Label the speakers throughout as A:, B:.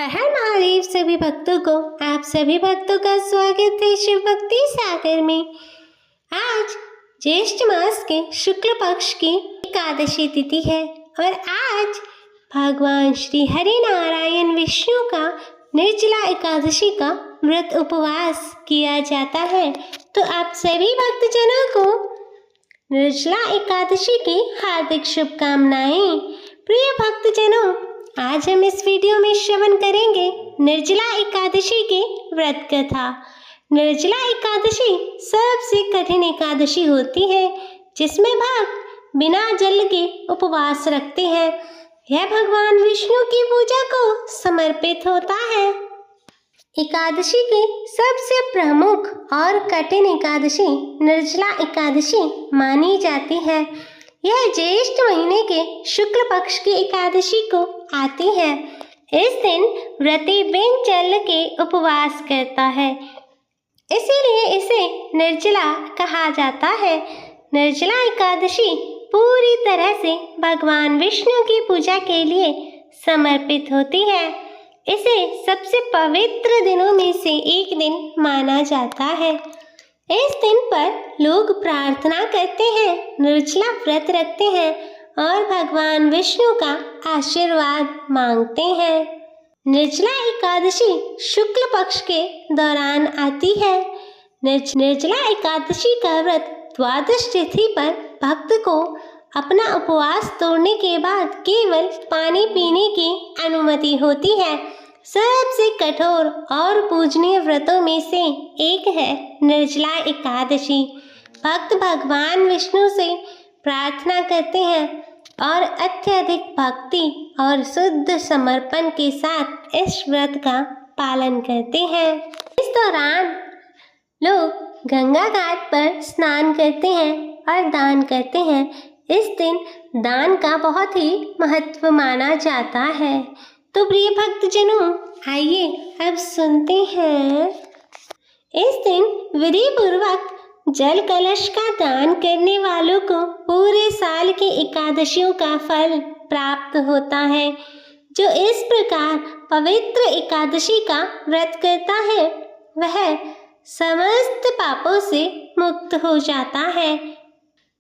A: हर हर महादेव सभी भक्तों को आप सभी भक्तों का स्वागत है शिव भक्ति सागर में। आज ज्येष्ठ मास के शुक्ल पक्ष की एकादशी तिथि है और आज भगवान श्री हरि नारायण विष्णु का निर्जला एकादशी का व्रत उपवास किया जाता है। तो आप सभी भक्तजनों को निर्जला एकादशी की हार्दिक शुभकामनाएं। प्रिय भक्तजनों, आज हम इस वीडियो में श्रवण करेंगे निर्जला एकादशी के व्रत कथा। निर्जला एकादशी सबसे कठिन एकादशी होती है जिसमें भक्त बिना जल के उपवास रखते हैं। यह भगवान विष्णु की पूजा को समर्पित होता है। एकादशी की सबसे प्रमुख और कठिन एकादशी निर्जला एकादशी मानी जाती है। यह ज्येष्ठ महीने के शुक्ल पक्ष की एकादशी को आती है। इस दिन व्रती बिन जल के उपवास करता है, इसीलिए इसे निर्जला कहा जाता है। निर्जला एकादशी पूरी तरह से भगवान विष्णु की पूजा के लिए समर्पित होती है। इसे सबसे पवित्र दिनों में से एक दिन माना जाता है। इस दिन पर लोग प्रार्थना करते हैं, निर्जला व्रत रखते हैं और भगवान विष्णु का आशीर्वाद मांगते हैं। निर्जला एकादशी शुक्ल पक्ष के दौरान आती है। निर्जला एकादशी का व्रत द्वादश तिथि पर भक्त को अपना उपवास तोड़ने के बाद केवल पानी पीने की अनुमति होती है। सबसे कठोर और पूजनीय व्रतों में से एक है निर्जला एकादशी। भक्त भगवान विष्णु से प्रार्थना करते हैं और अत्यधिक भक्ति और शुद्ध समर्पण के साथ इस व्रत का पालन करते हैं। इस दौरान लोग गंगा घाट पर स्नान करते हैं और दान करते हैं। इस दिन दान का बहुत ही महत्व माना जाता है। तो प्रिय भक्तजनों, आइए अब सुनते हैं। इस दिन विधि पूर्वक जल कलश का दान करने वालों को पूरे साल की एकादशियों का फल प्राप्त होता है। जो इस प्रकार पवित्र एकादशी का व्रत करता है वह समस्त पापों से मुक्त हो जाता है।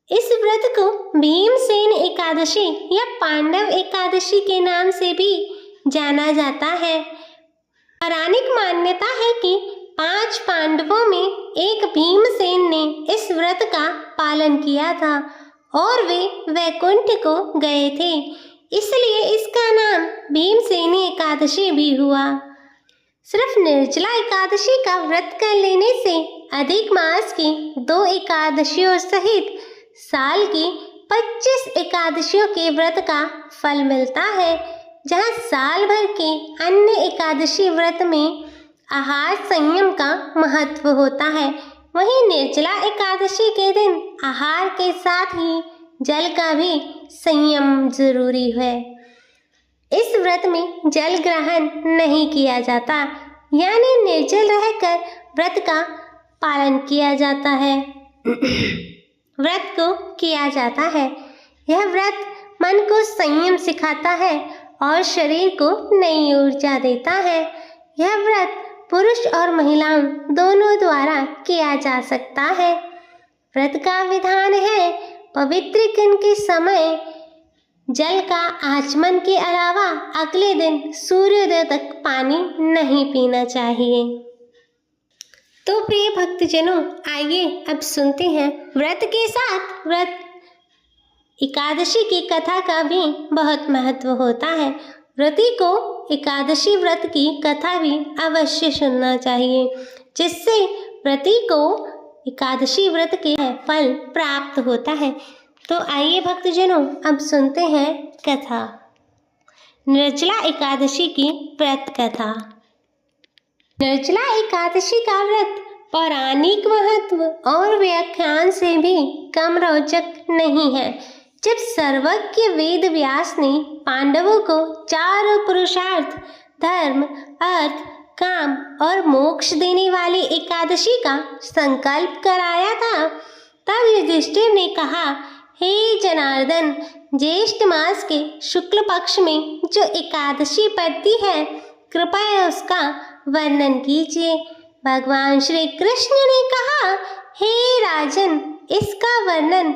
A: इस व्रत को भीमसेन एकादशी या पांडव एकादशी के नाम से भी जाना जाता है। पौराणिक मान्यता है कि 5 पांडवों में एक भीमसेन ने इस व्रत का पालन किया था और वे वैकुंठ को गए थे, इसलिए इसका नाम भीमसेनी एकादशी भी हुआ। सिर्फ निर्जला एकादशी का व्रत कर लेने से अधिक मास की 2 एकादशियों सहित साल की 25 एकादशियों के व्रत का फल मिलता है। जहाँ साल भर के अन्य एकादशी व्रत में आहार संयम का महत्व होता है, वहीं निर्जला एकादशी के दिन आहार के साथ ही जल का भी संयम जरूरी है। इस व्रत में जल ग्रहण नहीं किया जाता, यानी निर्जल रहकर व्रत का पालन किया जाता है। व्रत को किया जाता है। यह व्रत मन को संयम सिखाता है और शरीर को नई ऊर्जा देता है। यह व्रत पुरुष और महिलाओं दोनों द्वारा किया जा सकता है। व्रत का विधान है पवित्र दिन के समय जल का आचमन के अलावा अगले दिन सूर्योदय तक पानी नहीं पीना चाहिए। तो प्रिय भक्तजनों, आइए अब सुनते हैं व्रत के साथ व्रत एकादशी की कथा का भी बहुत महत्व होता है। व्रती को एकादशी व्रत की कथा भी अवश्य सुनना चाहिए, जिससे व्रती को एकादशी व्रत के फल प्राप्त होता है। तो आइए भक्तजनों, अब सुनते हैं कथा। निर्जला एकादशी की व्रत कथा। निर्जला एकादशी का व्रत पौराणिक महत्व और व्याख्यान से भी कम रोचक नहीं है। जब सर्वज्ञ वेद व्यास ने पांडवों को 4 पुरुषार्थ धर्म, अर्थ, काम और मोक्ष देने वाली एकादशी का संकल्प कराया था, तब युधिष्ठिर ने कहा, हे जनार्दन, ज्येष्ठ मास के शुक्ल पक्ष में जो एकादशी पड़ती है कृपया उसका वर्णन कीजिए। भगवान श्री कृष्ण ने कहा, हे राजन, इसका वर्णन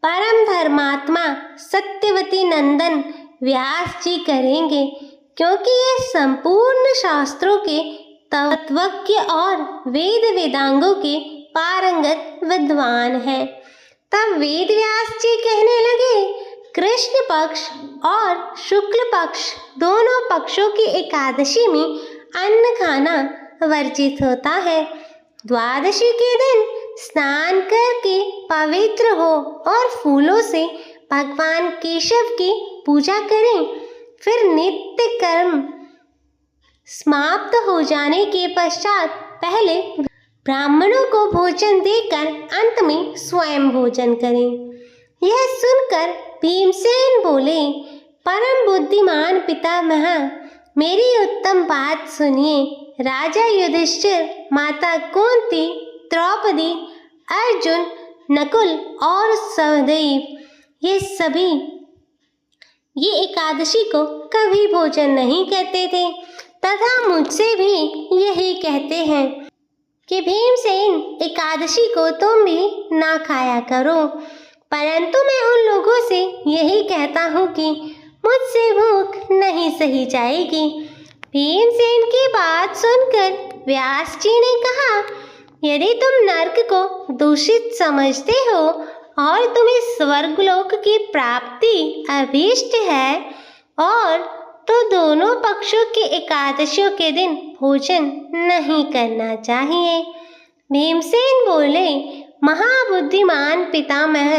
A: परम धर्मात्मा सत्यवती नंदन व्यास जी करेंगे, क्योंकि ये संपूर्ण शास्त्रों के तत्वज्ञ और वेद वेदांगों के पारंगत विद्वान हैं। तब वेद व्यास जी कहने लगे, कृष्ण पक्ष और शुक्ल पक्ष दोनों पक्षों की एकादशी में अन्न खाना वर्जित होता है। द्वादशी के दिन स्नान करके पवित्र हो और फूलों से भगवान केशव की पूजा करें। फिर नित्य कर्म समाप्त हो जाने के पश्चात पहले ब्राह्मणों को भोजन देकर अंत में स्वयं भोजन करें। यह सुनकर भीमसेन बोले, परम बुद्धिमान पितामह, मेरी उत्तम बात सुनिए। राजा युधिष्ठिर, माता कुंती, द्रौपदी, अर्जुन, नकुल और सहदेव ये सभी ये एकादशी को कभी भोजन नहीं करते थे तथा मुझसे भी यही कहते हैं कि भीमसेन, एकादशी को तुम भी ना खाया करो। परंतु मैं उन लोगों से यही कहता हूँ कि मुझसे भूख नहीं सही जाएगी। भीमसेन की बात सुनकर व्यास जी ने कहा, यदि तुम नरक को दूषित समझते हो और तुम्हें स्वर्गलोक की प्राप्ति अभीष्ट है और तो दोनों पक्षों की एकादशियों के दिन भोजन नहीं करना चाहिए। भीमसेन बोले, महाबुद्धिमान पितामह,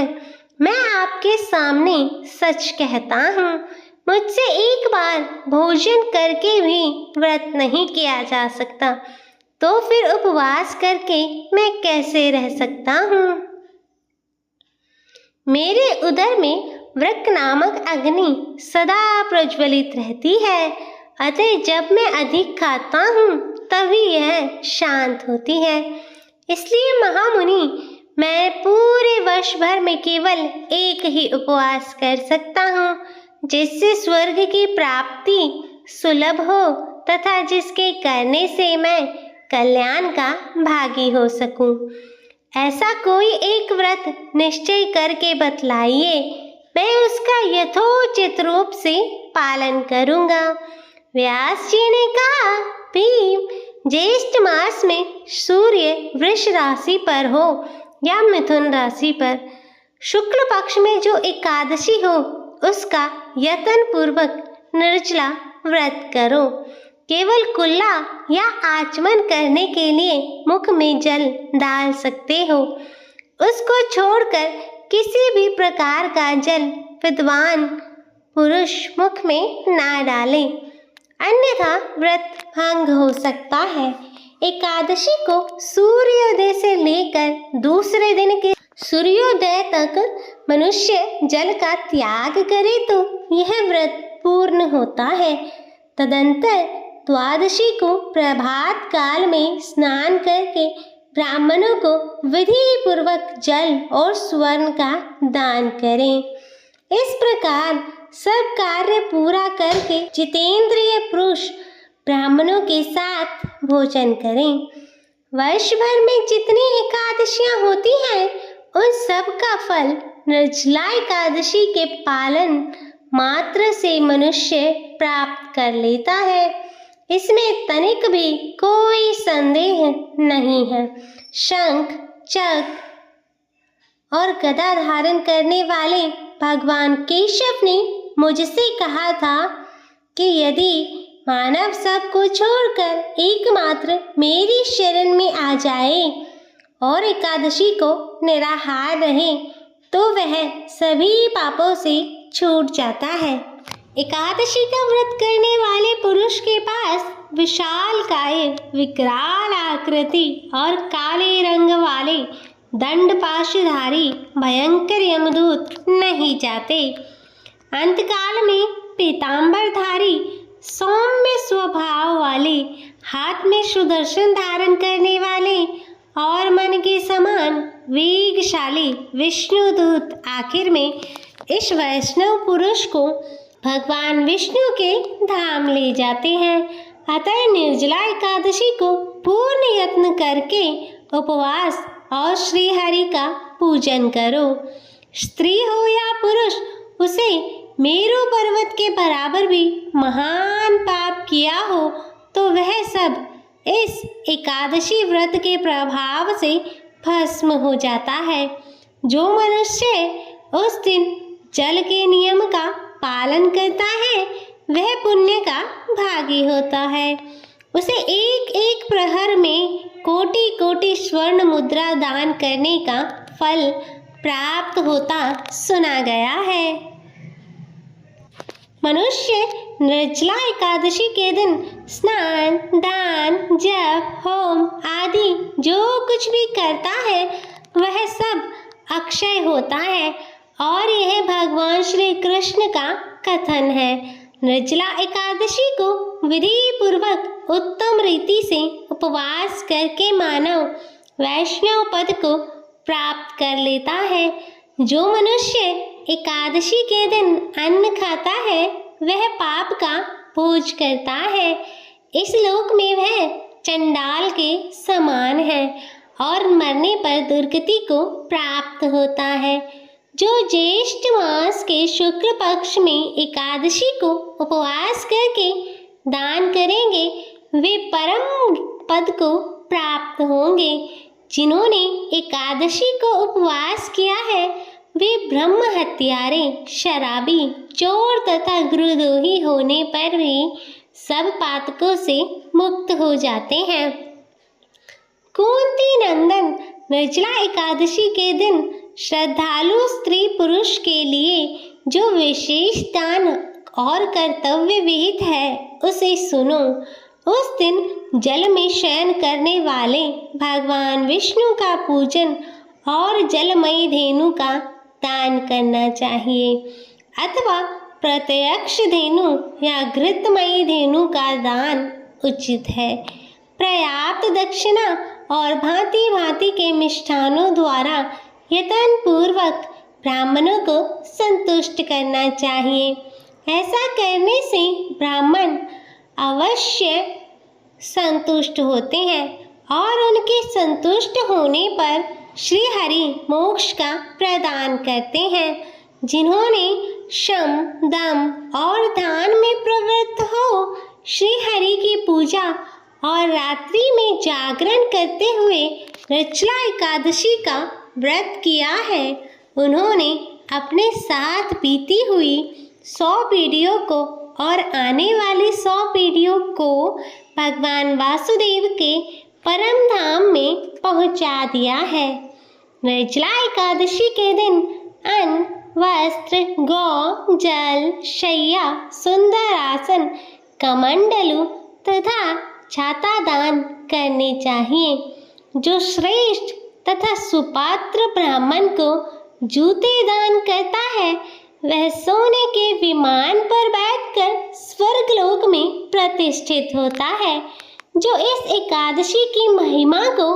A: मैं आपके सामने सच कहता हूँ, मुझसे एक बार भोजन करके भी व्रत नहीं किया जा सकता, तो फिर उपवास करके मैं कैसे रह सकता हूँ। मेरे उदर में वृक्क नामक अग्नि सदा प्रज्वलित रहती है, अतः जब मैं अधिक खाता हूँ तभी यह शांत होती है। इसलिए महामुनि, मैं पूरे वर्ष भर में केवल एक ही उपवास कर सकता हूँ, जिससे स्वर्ग की प्राप्ति सुलभ हो तथा जिसके करने से मैं कल्याण का भागी हो सकूं। ऐसा कोई एक व्रत निश्चय करके बतलाइए, मैं उसका यथोचित रूप से पालन करूंगा। व्यास जी ने कहा, भीम, ज्येष्ठ मास में सूर्य वृष राशि पर हो या मिथुन राशि पर, शुक्ल पक्ष में जो एकादशी हो उसका यत्न पूर्वक निर्जला व्रत करो। केवल कुल्ला या आचमन करने के लिए मुख में जल डाल सकते हो, उसको छोड़कर किसी भी प्रकार का जल विद्वान पुरुष मुख में ना डालें, अन्यथा व्रत भंग हो सकता है। एकादशी को सूर्योदय से लेकर दूसरे दिन के सूर्योदय तक मनुष्य जल का त्याग करे तो यह व्रत पूर्ण होता है। तदंतर द्वादशी को प्रभात काल में स्नान करके ब्राह्मणों को विधि पूर्वक जल और स्वर्ण का दान करें। इस प्रकार सब कार्य पूरा करके जितेंद्रिय पुरुष ब्राह्मणों के साथ भोजन करें। वर्ष भर में जितनी एकादशियां होती हैं उन सब का फल निर्जला एकादशी के पालन मात्र से मनुष्य प्राप्त कर लेता है, इसमें तनिक भी कोई संदेह नहीं है। शंख, चक्र और गदा धारण करने वाले भगवान केशव ने मुझसे कहा था कि यदि मानव सबको छोड़कर एकमात्र मेरी शरण में आ जाए और एकादशी को निराहार रहे तो वह सभी पापों से छूट जाता है। एकादशी का व्रत करने वाले पुरुष के पास विशाल काय, विकराल आकृति और काले रंग वाले दंड पाशधारी भयंकर यमदूत नहीं जाते। अंतकाल में पीतांबरधारी सौम्य स्वभाव वाले, हाथ में सुदर्शन धारण करने वाले और मन के समान वेगशाली विष्णुदूत आखिर में इस वैष्णव पुरुष को भगवान विष्णु के धाम ले जाते हैं। अतः निर्जला एकादशी को पूर्ण यत्न करके उपवास और श्री हरि का पूजन करो। स्त्री हो या पुरुष, उसे मेरु पर्वत के बराबर भी महान पाप किया हो तो वह सब इस एकादशी व्रत के प्रभाव से भस्म हो जाता है। जो मनुष्य उस दिन जल के नियम का पालन करता है वह पुण्य का भागी होता है। उसे एक एक प्रहर में कोटि कोटि स्वर्ण मुद्रा दान करने का फल प्राप्त होता सुना गया है। मनुष्य निर्जला एकादशी के दिन स्नान, दान, जप, होम आदि जो कुछ भी करता है वह सब अक्षय होता है और यह भगवान श्री कृष्ण का कथन है। निर्जला एकादशी को विधि पूर्वक उत्तम रीति से उपवास करके मानव वैष्णव पद को प्राप्त कर लेता है। जो मनुष्य एकादशी के दिन अन्न खाता है वह पाप का भोज करता है। इस लोक में वह चंडाल के समान है और मरने पर दुर्गति को प्राप्त होता है। जो ज्येष्ठ मास के शुक्ल पक्ष में एकादशी को उपवास करके दान करेंगे वे परम पद को प्राप्त होंगे। जिन्होंने एकादशी को उपवास किया है वे ब्रह्म हत्यारे, शराबी, चोर तथा गृहद्रोही होने पर भी सब पातकों से मुक्त हो जाते हैं। कुंती नंदन, निर्जला एकादशी के दिन श्रद्धालु स्त्री पुरुष के लिए जो विशेष दान और कर्तव्य विहित है उसे सुनो। उस दिन जल में शयन करने वाले भगवान विष्णु का पूजन और जलमयी धेनु का दान करना चाहिए अथवा प्रत्यक्ष धेनु या घृतमयी धेनु का दान उचित है। पर्याप्त दक्षिणा और भांति भांति के मिष्ठानों द्वारा यत्न पूर्वक ब्राह्मणों को संतुष्ट करना चाहिए। ऐसा करने से ब्राह्मण अवश्य संतुष्ट होते हैं और उनके संतुष्ट होने पर श्री हरि मोक्ष का प्रदान करते हैं। जिन्होंने शम, दम और दान में प्रवृत्त हो श्री हरि की पूजा और रात्रि में जागरण करते हुए निर्जला एकादशी का व्रत किया है, उन्होंने अपने साथ बीती हुई 100 पीढ़ियों को और आने वाली 100 पीढ़ियों को भगवान वासुदेव के परम धाम में पहुंचा दिया है। निर्जला एकादशी के दिन अन्न, वस्त्र, गौ, जल, शैया, सुंदर आसन, कमंडलू तथा छाता दान करने चाहिए। जो श्रेष्ठ तथा सुपात्र ब्राह्मण को जूते दान करता है वह सोने के विमान पर बैठकर स्वर्गलोक में प्रतिष्ठित होता है। जो इस एकादशी की महिमा को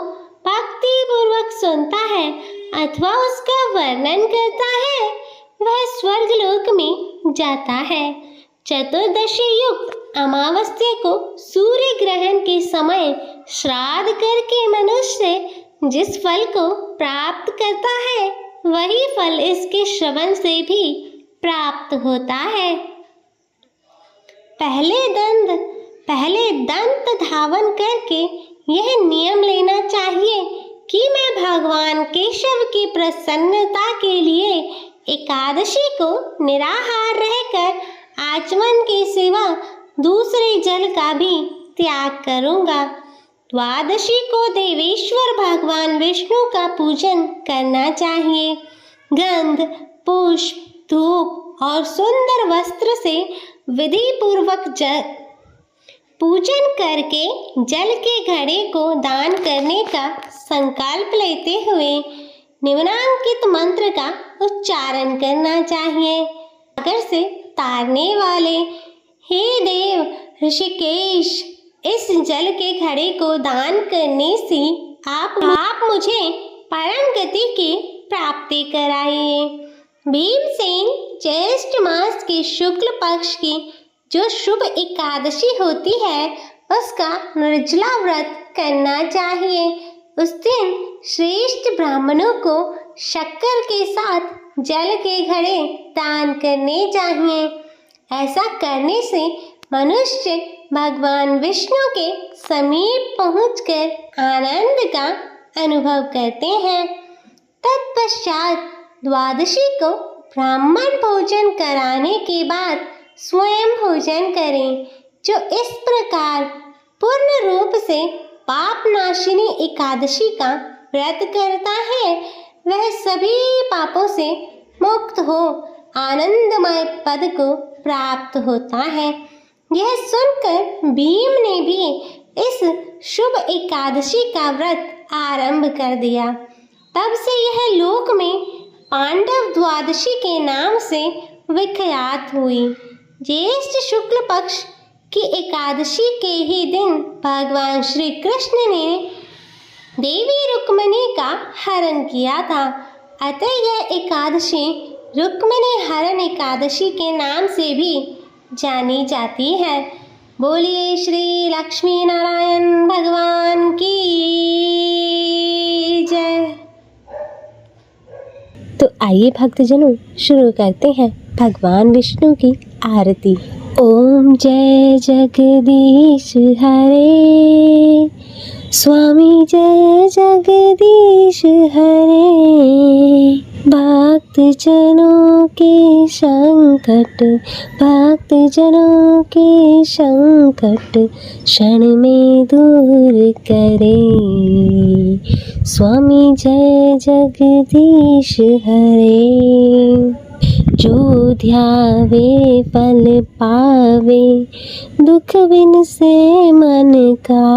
A: भक्ति पूर्वक सुनता है अथवा उसका वर्णन करता है वह स्वर्गलोक में जाता है। चतुर्दशी युक्त अमावस्या को सूर्य ग्रहण के समय श्राद्ध करके मनुष्य जिस फल को प्राप्त करता है वही फल इसके श्रवण से भी प्राप्त होता है। पहले दंत धावन करके यह नियम लेना चाहिए कि मैं भगवान केशव की प्रसन्नता के लिए एकादशी को निराहार रहकर आचमन के सिवा दूसरे जल का भी त्याग करूंगा। द्वादशी को देवेश्वर भगवान विष्णु का पूजन करना चाहिए। गंध, पुष्प, धूप और सुंदर वस्त्र से विधि पूर्वक पूजन करके जल के घड़े को दान करने का संकल्प लेते हुए निम्नांकित मंत्र का उच्चारण करना चाहिए। सागर से तारने वाले हे देव ऋषिकेश, इस जल के घड़े को दान करने से आप मुझे परम गति की प्राप्ति कराइए। भीमसेन ज्येष्ठ मास के शुक्ल पक्ष की जो शुभ एकादशी होती है उसका निर्जला व्रत करना चाहिए। उस दिन श्रेष्ठ ब्राह्मणों को शक्कर के साथ जल के घड़े दान करने चाहिए। ऐसा करने से मनुष्य भगवान विष्णु के समीप पहुंचकर आनंद का अनुभव करते हैं। तत्पश्चात द्वादशी को ब्राह्मण भोजन कराने के बाद स्वयं भोजन करें। जो इस प्रकार पूर्ण रूप से पाप नाशिनी एकादशी का व्रत करता है वह सभी पापों से मुक्त हो आनंदमय पद को प्राप्त होता है। यह सुनकर भीम ने भी इस शुभ एकादशी का व्रत आरंभ कर दिया। तब से यह लोक में पांडव द्वादशी के नाम से विख्यात हुई। ज्येष्ठ शुक्ल पक्ष की एकादशी के ही दिन भगवान श्री कृष्ण ने देवी रुक्मिणी का हरण किया था। अतः यह एकादशी रुक्मिणी हरण एकादशी के नाम से भी जानी जाती है। बोलिए श्री लक्ष्मी नारायण भगवान की जय। तो आइए भक्तजनों शुरू करते हैं भगवान विष्णु की आरती। ओम जय जगदीश हरे, स्वामी जय जगदीश हरे। भक्त जनों के संकट, भक्त जनों के संकट क्षण में दूर करे। स्वामी जय जगदीश हरे। जो ध्यावे फल पावे, दुख बिन से मन का।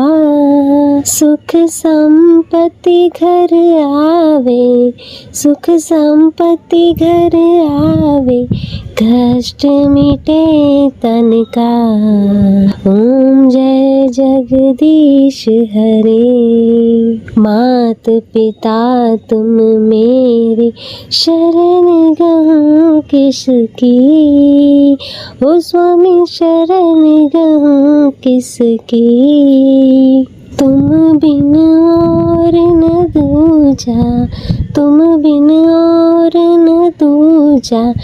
A: सुख संपत्ति घर आवे, सुख संपत्ति घर आवे, कष्ट मिटे तन का। ओम जय जगदीश हरे। मात पिता तुम मेरे, शरण गहूँ किसकी। ओ स्वामी शरण गहूँ किसकी। तुम बिन और न दूजा, तुम बिन और न दूजा,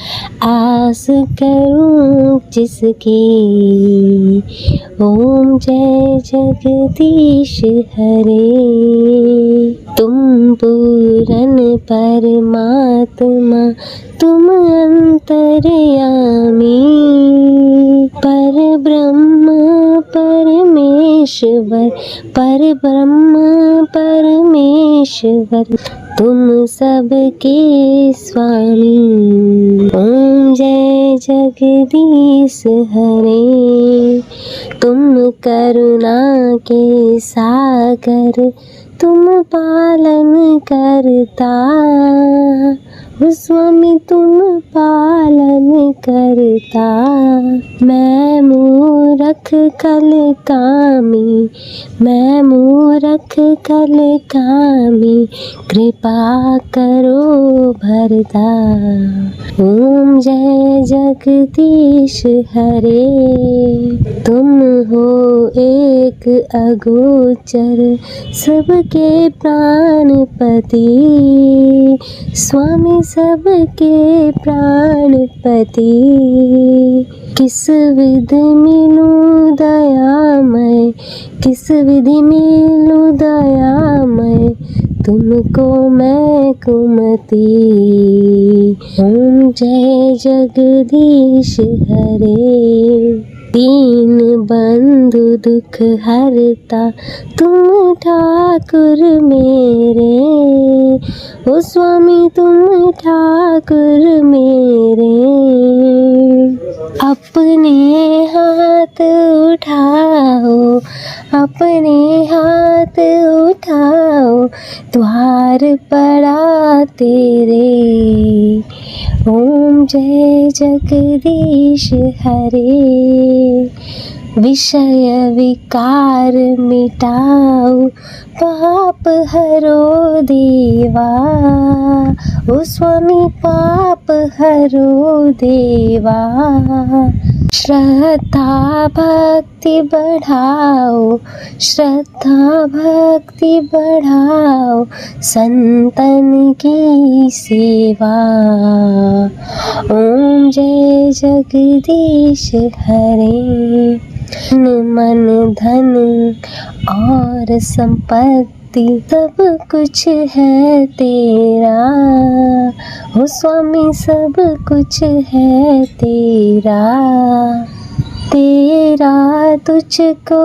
A: आस करूं जिसकी। ओम जय जगदीश हरे। तुम पूरन परमात्मा, तुम अंतर्यामी। पर ब्रह्म परमेश्वर, पर ब्रह्म परमेश्वर, तुम सबके स्वामी। ओम जय जगदीश हरे। तुम करुणा के सागर, तुम पालन करता। स्वामी तुम पालन करता। मैं मूरख कल कामी, मैं मूरख कल कामी, कृपा करो भरता। ओम जय जगदीश हरे। तुम हो एक अगोचर, सबके प्राणपति। स्वामी सबके प्राणपति। किस विधि मिलूं दयामय, किस विधि मिलूं दयामय, तुमको मैं कुमति। ओम जय जगदीश हरे। दीन बंधु दुख हरता, तुम ठाकुर मेरे। ओ स्वामी तुम ठाकुर मेरे। अपने हाथ उठाओ, अपने हाथ उठाओ, द्वार पड़ा तेरे। ओम जय जगदीश हरे। विषय विकार मिटाओ, पाप हरो देवा। ओ स्वामी पाप हरो देवा। श्रद्धा भक्ति बढ़ाओ, श्रद्धा भक्ति बढ़ाओ, संतन की सेवा। ओम जय जगदीश हरे। मन धन और संपत्ति सब कुछ है तेरा, ओ स्वामी सब कुछ है तेरा। तेरा तुझको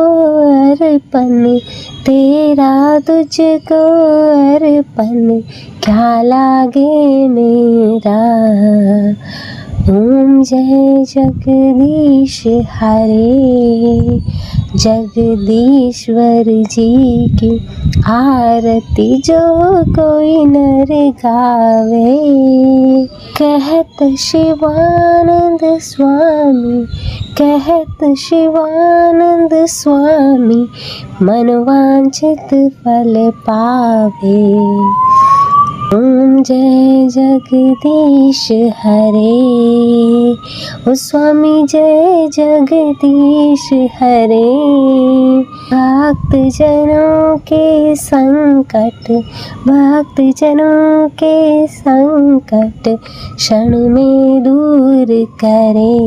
A: अर्पण, तेरा तुझको अर्पण, क्या लागे मेरा। ओम जय जगदीश हरे। जगदीश्वर जी की आरती जो कोई नर गावे, कहत शिवानंद स्वामी, कहत शिवानंद स्वामी, मनवांछित फल पावे। ओम जय जगदीश हरे। ओ स्वामी जय जगदीश हरे। भक्त जनों के संकट, भक्त जनों के संकट क्षण में दूर करे।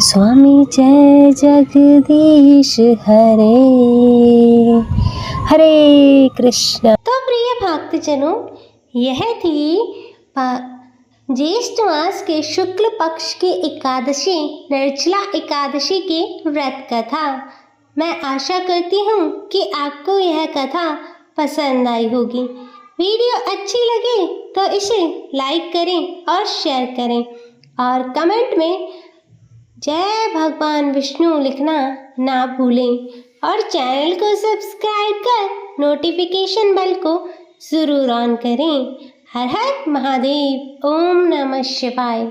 A: स्वामी जय जगदीश हरे। हरे कृष्ण। तो प्रिय भक्तजनों, यह थी ज्येष्ठ मास के शुक्ल पक्ष की एकादशी, निर्जला एकादशी की व्रत कथा। मैं आशा करती हूँ कि आपको यह कथा पसंद आई होगी। वीडियो अच्छी लगे तो इसे लाइक करें और शेयर करें और कमेंट में जय भगवान विष्णु लिखना ना भूलें और चैनल को सब्सक्राइब कर नोटिफिकेशन बेल को ज़रूर ऑन करें। हर हर महादेव। ओम नमः शिवाय।